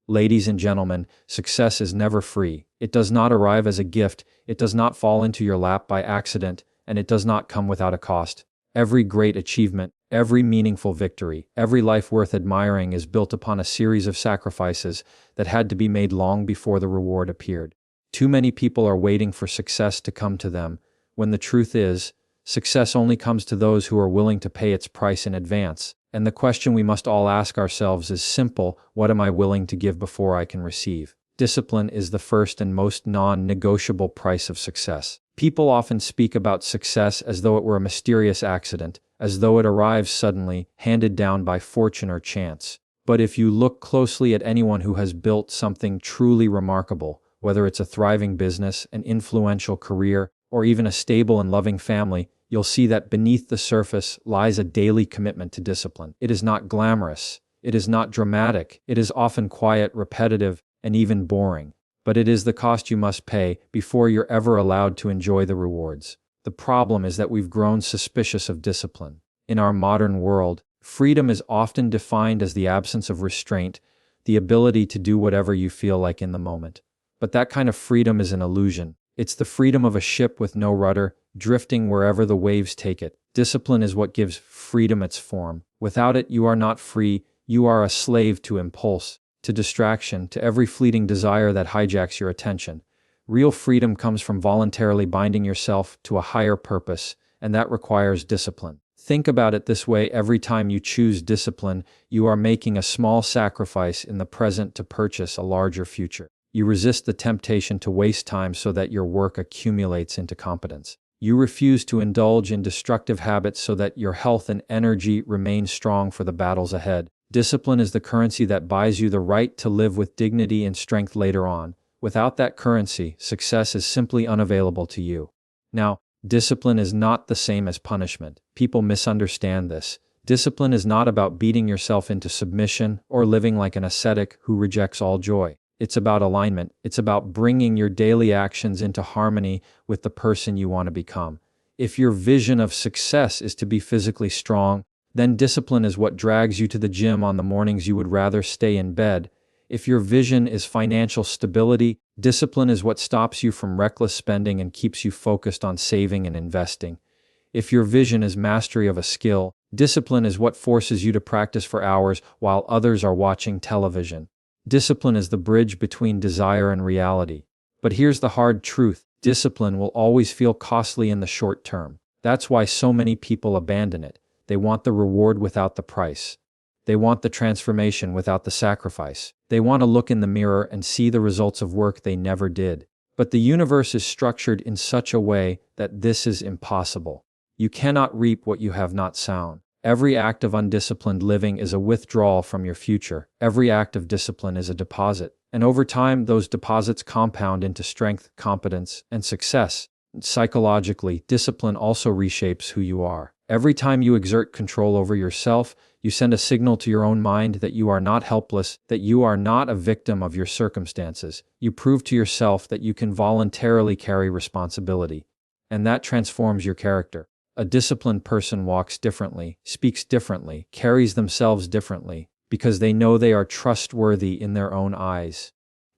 Ladies and gentlemen, success is never free. It does not arrive as a gift, it does not fall into your lap by accident, and it does not come without a cost. Every great achievement, every meaningful victory, every life worth admiring is built upon a series of sacrifices that had to be made long before the reward appeared. Too many people are waiting for success to come to them, when the truth is, success only comes to those who are willing to pay its price in advance. And the question we must all ask ourselves is simple: what am I willing to give before I can receive? Discipline is the first and most non-negotiable price of success. People often speak about success as though it were a mysterious accident, as though it arrives suddenly, handed down by fortune or chance. But if you look closely at anyone who has built something truly remarkable, whether it's a thriving business, an influential career, or even a stable and loving family, you'll see that beneath the surface lies a daily commitment to discipline. It is not glamorous, it is not dramatic, it is often quiet, repetitive, and even boring. But it is the cost you must pay before you're ever allowed to enjoy the rewards. The problem is that we've grown suspicious of discipline. In our modern world, freedom is often defined as the absence of restraint, the ability to do whatever you feel like in the moment. But that kind of freedom is an illusion. It's the freedom of a ship with no rudder, drifting wherever the waves take it. Discipline is what gives freedom its form. Without it, you are not free. You are a slave to impulse, to distraction, to every fleeting desire that hijacks your attention. Real freedom comes from voluntarily binding yourself to a higher purpose, and that requires discipline. Think about it this way: every time you choose discipline, you are making a small sacrifice in the present to purchase a larger future. You resist the temptation to waste time so that your work accumulates into competence. You refuse to indulge in destructive habits so that your health and energy remain strong for the battles ahead. Discipline is the currency that buys you the right to live with dignity and strength later on. Without that currency, success is simply unavailable to you. Now, discipline is not the same as punishment. People misunderstand this. Discipline is not about beating yourself into submission or living like an ascetic who rejects all joy. It's about alignment. It's about bringing your daily actions into harmony with the person you want to become. If your vision of success is to be physically strong, then discipline is what drags you to the gym on the mornings you would rather stay in bed. If your vision is financial stability, discipline is what stops you from reckless spending and keeps you focused on saving and investing. If your vision is mastery of a skill, discipline is what forces you to practice for hours while others are watching television. Discipline is the bridge between desire and reality. But here's the hard truth: discipline will always feel costly in the short term. That's why so many people abandon it. They want the reward without the price. They want the transformation without the sacrifice. They want to look in the mirror and see the results of work they never did. But the universe is structured in such a way that this is impossible. You cannot reap what you have not sown. Every act of undisciplined living is a withdrawal from your future. Every act of discipline is a deposit. And over time, those deposits compound into strength, competence, and success. Psychologically, discipline also reshapes who you are. Every time you exert control over yourself, you send a signal to your own mind that you are not helpless, that you are not a victim of your circumstances. You prove to yourself that you can voluntarily carry responsibility. And that transforms your character. A disciplined person walks differently, speaks differently, carries themselves differently, because they know they are trustworthy in their own eyes.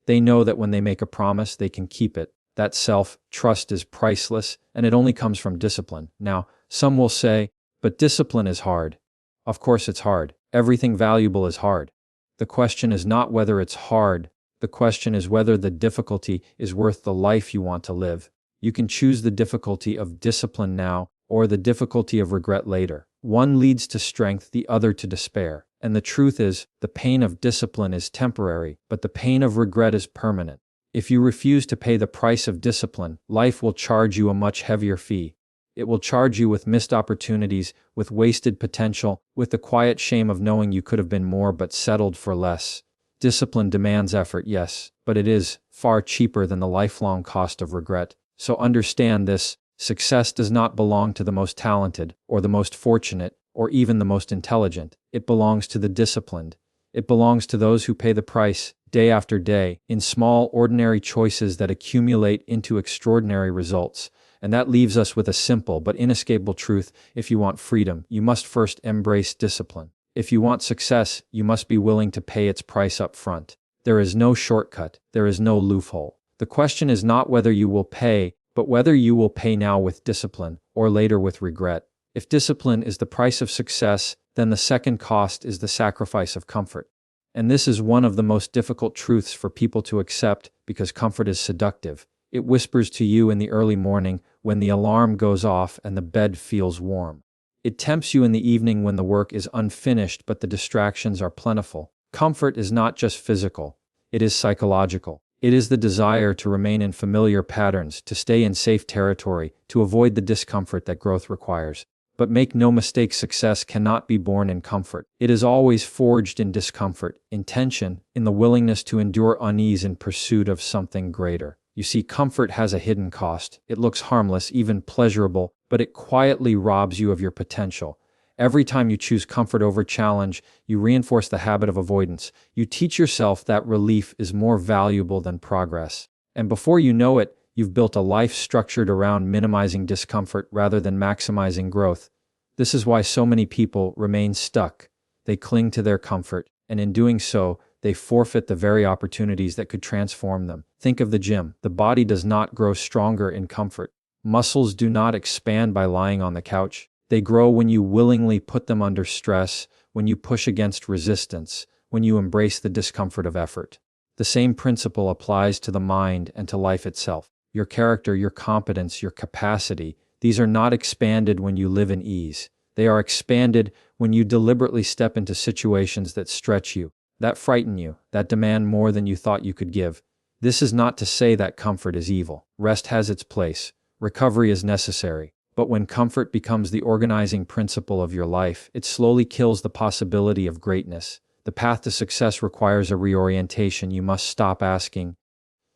They know that when they make a promise, they can keep it. That self-trust is priceless, and it only comes from discipline. Now, some will say, but discipline is hard. Of course it's hard. Everything valuable is hard. The question is not whether it's hard. The question is whether the difficulty is worth the life you want to live. You can choose the difficulty of discipline now, or the difficulty of regret later. One leads to strength, the other to despair. And the truth is, the pain of discipline is temporary, but the pain of regret is permanent. If you refuse to pay the price of discipline, life will charge you a much heavier fee. It will charge you with missed opportunities, with wasted potential, with the quiet shame of knowing you could have been more but settled for less. Discipline demands effort, yes, but it is far cheaper than the lifelong cost of regret. So understand this: success does not belong to the most talented, or the most fortunate, or even the most intelligent. It belongs to the disciplined. It belongs to those who pay the price, day after day, in small, ordinary choices that accumulate into extraordinary results. And that leaves us with a simple but inescapable truth: if you want freedom, you must first embrace discipline. If you want success, you must be willing to pay its price up front. There is no shortcut. There is no loophole. The question is not whether you will pay, but whether you will pay now with discipline or later with regret. If discipline is the price of success, then the second cost is the sacrifice of comfort. And this is one of the most difficult truths for people to accept because comfort is seductive. It whispers to you in the early morning when the alarm goes off and the bed feels warm. It tempts you in the evening when the work is unfinished but the distractions are plentiful. Comfort is not just physical, it is psychological. It is the desire to remain in familiar patterns, to stay in safe territory, to avoid the discomfort that growth requires. But make no mistake, success cannot be born in comfort. It is always forged in discomfort, in tension, in the willingness to endure unease in pursuit of something greater. You see, comfort has a hidden cost. It looks harmless, even pleasurable, but it quietly robs you of your potential. Every time you choose comfort over challenge, you reinforce the habit of avoidance. You teach yourself that relief is more valuable than progress. And before you know it, you've built a life structured around minimizing discomfort rather than maximizing growth. This is why so many people remain stuck. They cling to their comfort, and in doing so, they forfeit the very opportunities that could transform them. Think of the gym. The body does not grow stronger in comfort. Muscles do not expand by lying on the couch. They grow when you willingly put them under stress, when you push against resistance, when you embrace the discomfort of effort. The same principle applies to the mind and to life itself. Your character, your competence, your capacity, these are not expanded when you live in ease. They are expanded when you deliberately step into situations that stretch you, that frighten you, that demand more than you thought you could give. This is not to say that comfort is evil. Rest has its place. Recovery is necessary. But when comfort becomes the organizing principle of your life, it slowly kills the possibility of greatness. The path to success requires a reorientation. You must stop asking,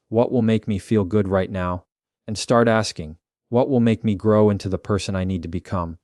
"What will make me feel good right now?" and start asking, "What will make me grow into the person I need to become?"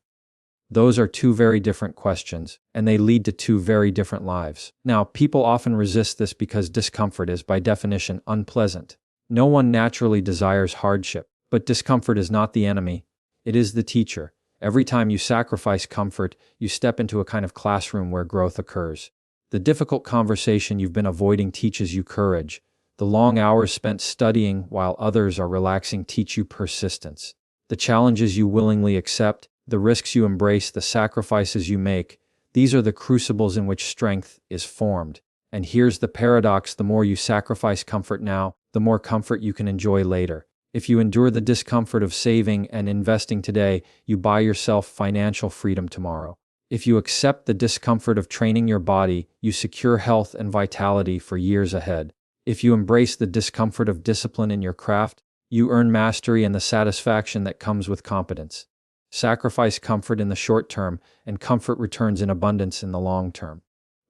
Those are two very different questions, and they lead to two very different lives. Now, people often resist this because discomfort is, by definition, unpleasant. No one naturally desires hardship, but discomfort is not the enemy. It is the teacher. Every time you sacrifice comfort, you step into a kind of classroom where growth occurs. The difficult conversation you've been avoiding teaches you courage. The long hours spent studying while others are relaxing teach you persistence. The challenges you willingly accept, the risks you embrace, the sacrifices you make, these are the crucibles in which strength is formed. And here's the paradox: the more you sacrifice comfort now, the more comfort you can enjoy later. If you endure the discomfort of saving and investing today, you buy yourself financial freedom tomorrow. If you accept the discomfort of training your body, you secure health and vitality for years ahead. If you embrace the discomfort of discipline in your craft, you earn mastery and the satisfaction that comes with competence. Sacrifice comfort in the short term, and comfort returns in abundance in the long term.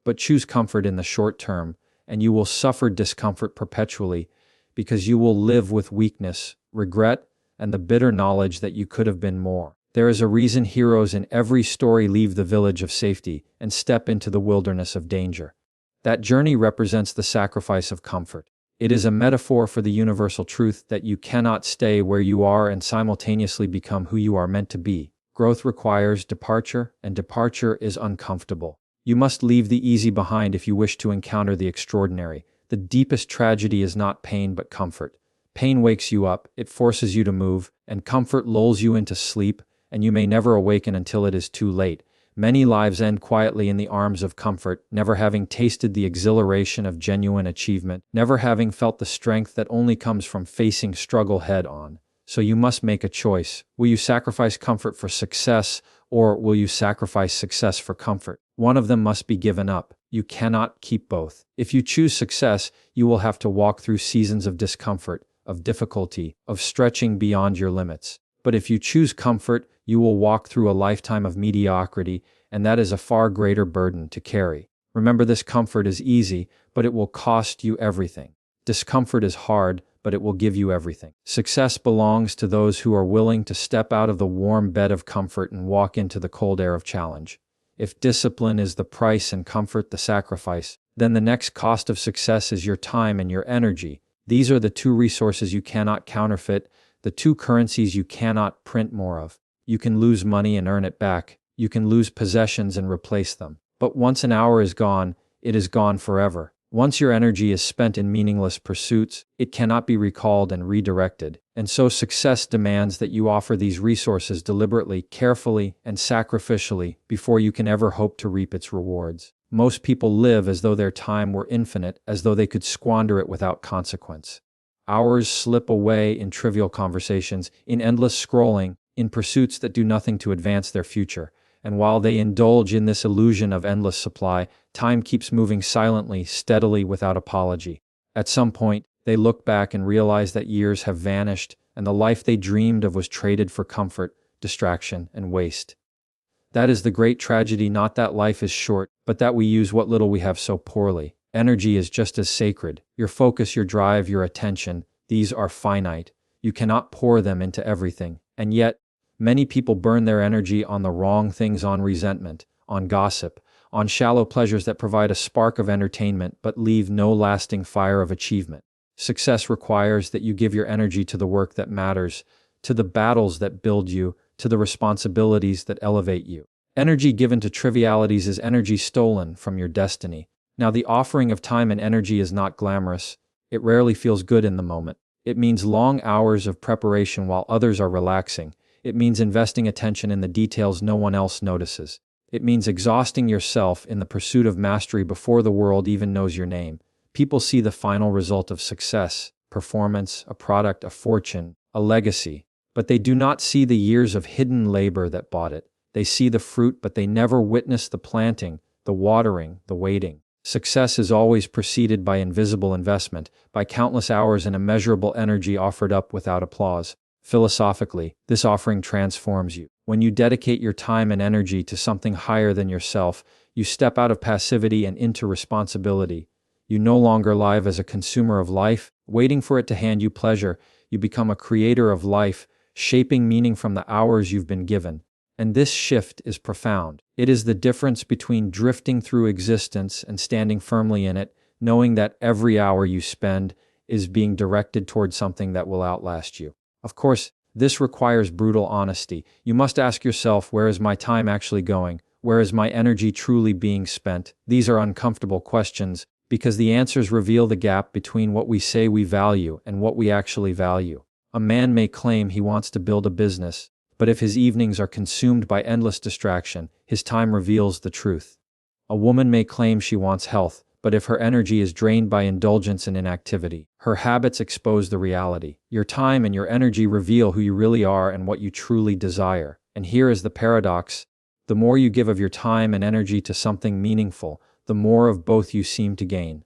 But choose comfort in the short term, and you will suffer discomfort perpetually, because you will live with weakness, regret, and the bitter knowledge that you could have been more. There is a reason heroes in every story leave the village of safety and step into the wilderness of danger. That journey represents the sacrifice of comfort. It is a metaphor for the universal truth that you cannot stay where you are and simultaneously become who you are meant to be. Growth requires departure, and departure is uncomfortable. You must leave the easy behind if you wish to encounter the extraordinary. The deepest tragedy is not pain but comfort. Pain wakes you up, it forces you to move, and comfort lulls you into sleep, and you may never awaken until it is too late. Many lives end quietly in the arms of comfort, never having tasted the exhilaration of genuine achievement, never having felt the strength that only comes from facing struggle head on. So you must make a choice. Will you sacrifice comfort for success, or will you sacrifice success for comfort? One of them must be given up. You cannot keep both. If you choose success, you will have to walk through seasons of discomfort, of difficulty, of stretching beyond your limits. But if you choose comfort, you will walk through a lifetime of mediocrity, and that is a far greater burden to carry. Remember, this comfort is easy, but it will cost you everything. Discomfort is hard, but it will give you everything. Success belongs to those who are willing to step out of the warm bed of comfort and walk into the cold air of challenge. If discipline is the price and comfort the sacrifice, then the next cost of success is your time and your energy. These are the two resources you cannot counterfeit, the two currencies you cannot print more of. You can lose money and earn it back. You can lose possessions and replace them. But once an hour is gone, it is gone forever. Once your energy is spent in meaningless pursuits, it cannot be recalled and redirected. And so success demands that you offer these resources deliberately, carefully, and sacrificially before you can ever hope to reap its rewards. Most people live as though their time were infinite, as though they could squander it without consequence. Hours slip away in trivial conversations, in endless scrolling, in pursuits that do nothing to advance their future. And while they indulge in this illusion of endless supply, time keeps moving silently, steadily, without apology. At some point, they look back and realize that years have vanished, and the life they dreamed of was traded for comfort, distraction, and waste. That is the great tragedy, not that life is short, but that we use what little we have so poorly. Energy is just as sacred. Your focus, your drive, your attention, these are finite. You cannot pour them into everything. And yet, many people burn their energy on the wrong things, on resentment, on gossip, on shallow pleasures that provide a spark of entertainment but leave no lasting fire of achievement. Success requires that you give your energy to the work that matters, to the battles that build you, to the responsibilities that elevate you. Energy given to trivialities is energy stolen from your destiny. Now, the offering of time and energy is not glamorous. It rarely feels good in the moment. It means long hours of preparation while others are relaxing. It means investing attention in the details no one else notices. It means exhausting yourself in the pursuit of mastery before the world even knows your name. People see the final result of success, performance, a product, a fortune, a legacy, but they do not see the years of hidden labor that bought it. They see the fruit, but they never witness the planting, the watering, the waiting. Success is always preceded by invisible investment, by countless hours and immeasurable energy offered up without applause. Philosophically, this offering transforms you. When you dedicate your time and energy to something higher than yourself, you step out of passivity and into responsibility. You no longer live as a consumer of life, waiting for it to hand you pleasure. You become a creator of life, shaping meaning from the hours you've been given. And this shift is profound. It is the difference between drifting through existence and standing firmly in it, knowing that every hour you spend is being directed toward something that will outlast you. Of course, this requires brutal honesty. You must ask yourself, where is my time actually going? Where is my energy truly being spent? These are uncomfortable questions because the answers reveal the gap between what we say we value and what we actually value. A man may claim he wants to build a business, but if his evenings are consumed by endless distraction, his time reveals the truth. A woman may claim she wants health, but if her energy is drained by indulgence and inactivity, her habits expose the reality. Your time and your energy reveal who you really are and what you truly desire. And here is the paradox. The more you give of your time and energy to something meaningful, the more of both you seem to gain.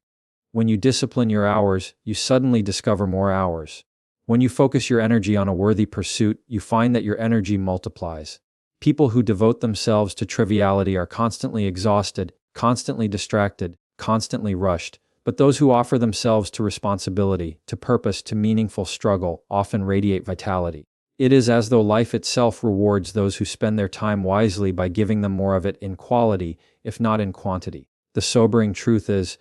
When you discipline your hours, you suddenly discover more hours. When you focus your energy on a worthy pursuit, you find that your energy multiplies. People who devote themselves to triviality are constantly exhausted, constantly distracted, constantly rushed, but those who offer themselves to responsibility, to purpose, to meaningful struggle often radiate vitality. It is as though life itself rewards those who spend their time wisely by giving them more of it in quality, if not in quantity. The sobering truth is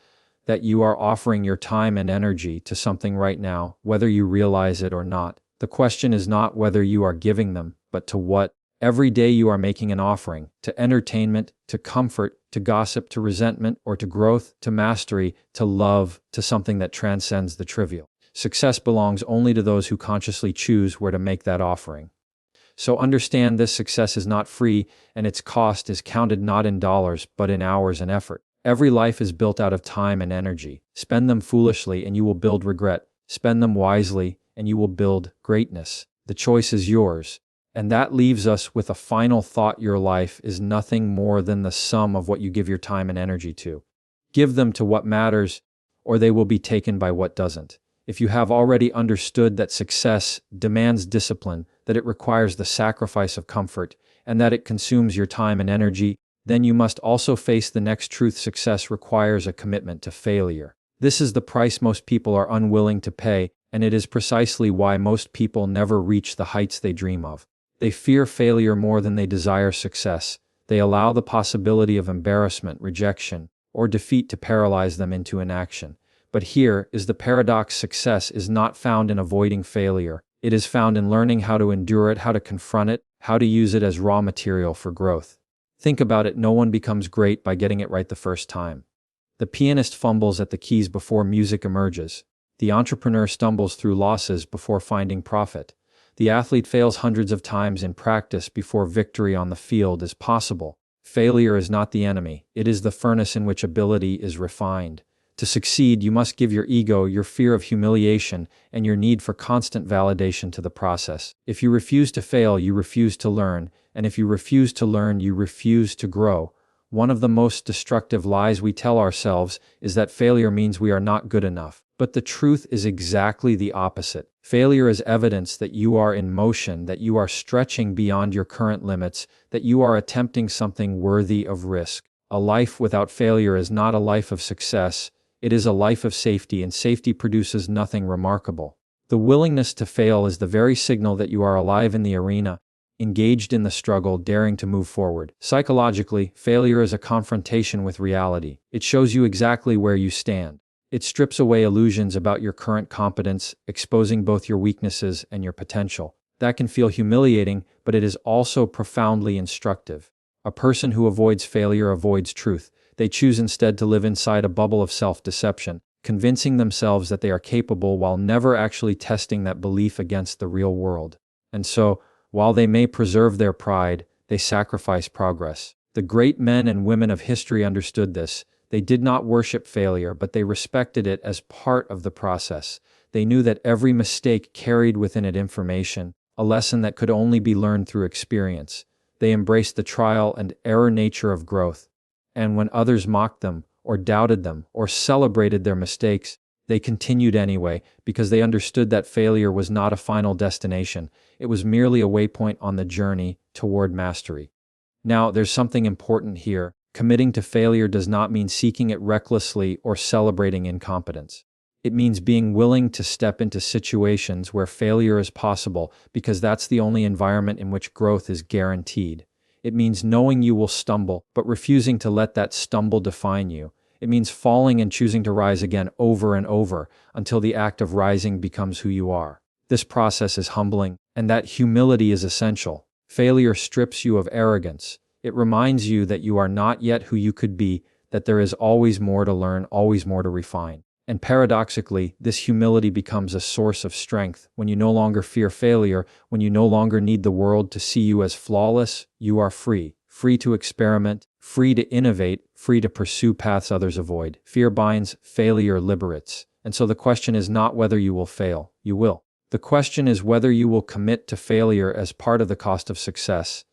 that you are offering your time and energy to something right now, whether you realize it or not. The question is not whether you are giving them, but to what. Every day you are making an offering, to entertainment, to comfort, to gossip, to resentment, or to growth, to mastery, to love, to something that transcends the trivial. Success belongs only to those who consciously choose where to make that offering. So understand this: success is not free, and its cost is counted not in dollars, but in hours and effort. Every life is built out of time and energy. Spend them foolishly and you will build regret. Spend them wisely and you will build greatness. The choice is yours. And that leaves us with a final thought: your life is nothing more than the sum of what you give your time and energy to. Give them to what matters, or they will be taken by what doesn't. If you have already understood that success demands discipline, that it requires the sacrifice of comfort, and that it consumes your time and energy, then you must also face the next truth: success requires a commitment to failure. This is the price most people are unwilling to pay, and it is precisely why most people never reach the heights they dream of. They fear failure more than they desire success. They allow the possibility of embarrassment, rejection, or defeat to paralyze them into inaction. But here is the paradox: success is not found in avoiding failure. It is found in learning how to endure it, how to confront it, how to use it as raw material for growth. Think about it: no one becomes great by getting it right the first time. The pianist fumbles at the keys before music emerges. The entrepreneur stumbles through losses before finding profit. The athlete fails hundreds of times in practice before victory on the field is possible. Failure is not the enemy, it is the furnace in which ability is refined. To succeed, you must give your ego, your fear of humiliation, and your need for constant validation to the process. If you refuse to fail, you refuse to learn, and if you refuse to learn, you refuse to grow. One of the most destructive lies we tell ourselves is that failure means we are not good enough. But the truth is exactly the opposite. Failure is evidence that you are in motion, that you are stretching beyond your current limits, that you are attempting something worthy of risk. A life without failure is not a life of success. It is a life of safety, and safety produces nothing remarkable. The willingness to fail is the very signal that you are alive in the arena, engaged in the struggle, daring to move forward. Psychologically, failure is a confrontation with reality. It shows you exactly where you stand. It strips away illusions about your current competence, exposing both your weaknesses and your potential. That can feel humiliating, but it is also profoundly instructive. A person who avoids failure avoids truth. They choose instead to live inside a bubble of self-deception, convincing themselves that they are capable while never actually testing that belief against the real world. And so, while they may preserve their pride, they sacrifice progress. The great men and women of history understood this. They did not worship failure, but they respected it as part of the process. They knew that every mistake carried within it information, a lesson that could only be learned through experience. They embraced the trial and error nature of growth. And when others mocked them, or doubted them, or celebrated their mistakes, they continued anyway, because they understood that failure was not a final destination. It was merely a waypoint on the journey toward mastery. Now, there's something important here. Committing to failure does not mean seeking it recklessly or celebrating incompetence. It means being willing to step into situations where failure is possible, because that's the only environment in which growth is guaranteed. It means knowing you will stumble, but refusing to let that stumble define you. It means falling and choosing to rise again over and over until the act of rising becomes who you are. This process is humbling, and that humility is essential. Failure strips you of arrogance. It reminds you that you are not yet who you could be, that there is always more to learn, always more to refine. And paradoxically, this humility becomes a source of strength. When you no longer fear failure, when you no longer need the world to see you as flawless, you are free. Free to experiment, free to innovate, free to pursue paths others avoid. Fear binds, failure liberates. And so the question is not whether you will fail. You will. The question is whether you will commit to failure as part of the cost of success.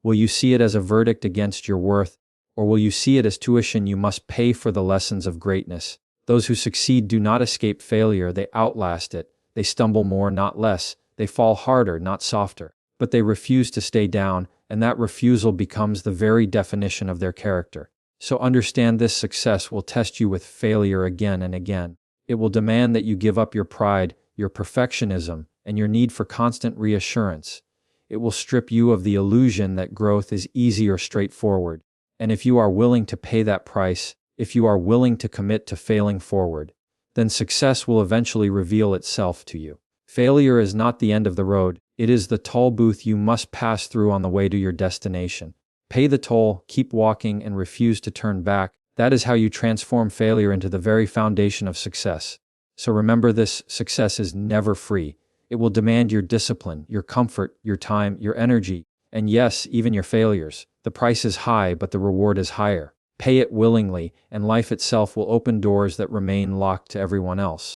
Will you see it as a verdict against your worth, or will you see it as tuition you must pay for the lessons of greatness? Those who succeed do not escape failure, they outlast it. They stumble more, not less. They fall harder, not softer. But they refuse to stay down, and that refusal becomes the very definition of their character. So understand this: success will test you with failure again and again. It will demand that you give up your pride, your perfectionism, and your need for constant reassurance. It will strip you of the illusion that growth is easy or straightforward. And if you are willing to pay that price, if you are willing to commit to failing forward, then success will eventually reveal itself to you. Failure is not the end of the road. It is the toll booth you must pass through on the way to your destination. Pay the toll, keep walking, and refuse to turn back. That is how you transform failure into the very foundation of success. So remember this: success is never free. It will demand your discipline, your comfort, your time, your energy, and yes, even your failures. The price is high, but the reward is higher. Pay it willingly, and life itself will open doors that remain locked to everyone else.